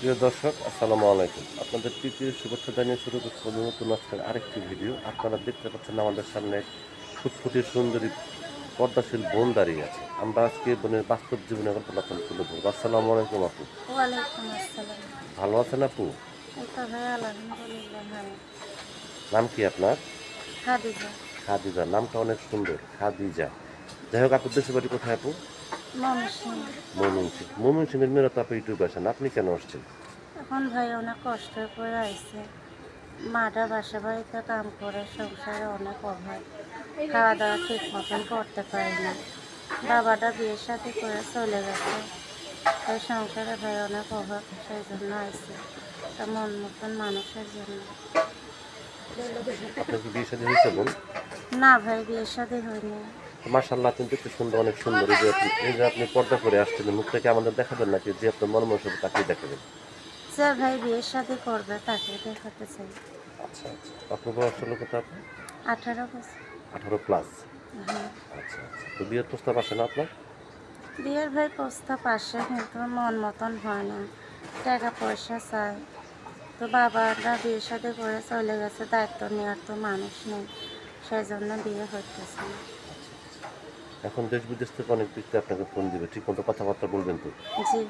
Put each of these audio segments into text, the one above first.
প্রিয় দর্শক, আসসালামু আলাইকুম। আপনাদের তৃতীয় শুভেচ্ছা জানিয়ে শুরু করছি নতুন আজকের আরেকটি ভিডিও। আপনারা দেখতে পাচ্ছেন আমাদের সামনে ফুটফুটে সুন্দরী পর্দাশীল বোন দাঁড়িয়ে আছে। আমরা আজকে বোনের বাস্তব জীবনের গল্প আপনাদের তুলে ধরবো। আসসালামু আলাইকুম আপু। ওয়ালাইকুম আসসালাম। ভালো আছেন আপু? এই তো ভাই আলহামদুলিল্লাহ ভালো। নাম কি আপনার? খাদিজা। খাদিজা, নামটা অনেক সুন্দর, খাদিজা। যাই হোক, আপুর দেশের বাড়ি কোথায় আপু? ময়মনসিংহ। ময়মনসিংহের মেয়েরা তো আপু ইউটিউবে আসেন, আপনি কেন আসছেন? এখন ভাই অনেক কষ্ট করে আইছে। মাটা বাসা বাড়িতে কাম করে, সংসারে অনেক অভাব, খাওয়া দাওয়া ঠিক মতন করতে পারি না। বাবাটা বিয়ের সাথে করে চলে গেছে, তাই সংসারে ভাই অনেক অভাব, সেই জন্য আইছে তা মন মতন মানুষের জন্য। আপনার কি বিয়ে শাদী হয়েছে বোন? না ভাই, বিয়ের সাথে হয়নি। মাশাআল্লাহ, কিন্তু একটু সুন্দর, অনেক সুন্দর। এই যে আপনি পর্দা করে আসছেন, মুখটাকে আমাদের দেখাবেন নাকি যে আপনার মর্মসব তাকেই দেখাবেন? যে ভাই বিয়ের সাথে করবে তাকে দেখাতে চাই। আচ্ছা আচ্ছা, আপনার বয়স হলো কত আপু? 18 বছর। 18+। হ্যাঁ। আচ্ছা আচ্ছা, তো বিয়ের প্রস্তাব আসে না আপনার? বিয়ের ভাই প্রস্তাব আসে, কিন্তু মন মতন হয় না, টাকা পয়সা চায়। তো বাবারা বিয়ের সাথে করে চলে গেছে, দায়িত্ব নেওয়ার তো মানুষ নেই, সেই জন্য বিয়ে হইতেছে না। আচ্ছা আচ্ছা, এখন দেশ বিদেশ থেকে অনেক ব্যক্তি আপনাকে ফোন দিবে, ঠিক মতো কথাবার্তা বলবেন তো? জি।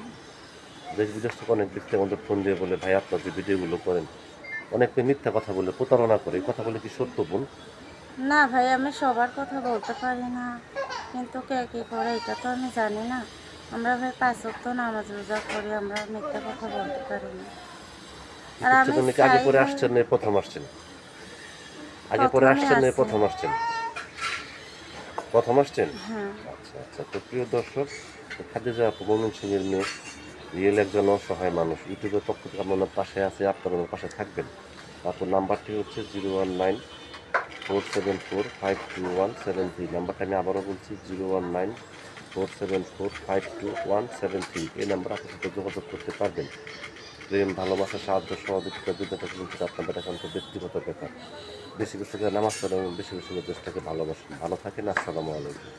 দেশ বিদেশ থেকে অনেক ব্যক্তি আমাদের ফোন দিয়ে বলে, ভাই আপনার যে ভিডিওগুলো করেন, অনেকে মিথ্যা কথা বলে, প্রতারণা করে, এই কথা বলে কি সত্য বোন? না ভাই, আমি সবার কথা বলতে পারি না, কিন্তু কে কী করে এটা তো আমি জানি না। আমরা ভাই 5 ওয়াক্ত নামাজ রোজা করি, আমরা মিথ্যা কথা বলতে পারি না। আর ইউটিউব আমি চ্যানেলে কি আগে চাই পরে ভাই, আসছেন না প্রথম আসছেন? আগে পরে প্রথমে আসছেন না আছে। প্রথম আসছেন? প্রথম আসছেন। হ্যাঁ। আচ্ছা আচ্ছা, তো প্রিয় দর্শক, খাদিজা আপু ময়মনসিংহের মেয়ে, রিয়েল একজন অসহায় মানুষ। ইউটিউবের পক্ষ থেকে আমরা ওনার পাশে আছে, আপনারা ওনার পাশে থাকবেন। তারপর নাম্বারটি হচ্ছে 019-474-52173। নাম্বারটা আমি আবারও বলছি, 019-474-52173। এই নাম্বার আপনার সাথে যোগাযোগ করতে পারবেন। প্রেম, ভালোবাসা, সাহায্য, সহযোগিতা দুটাটা কিন্তু আপনাদের একান্ত ব্যক্তিগত ব্যাপার। বেশি বেশি করে নামাজ পড়েন এবং বেশি বেশি করে দেশটাকে ভালোবাসেন। ভালো থাকেন। আসসালামু আলাইকুম।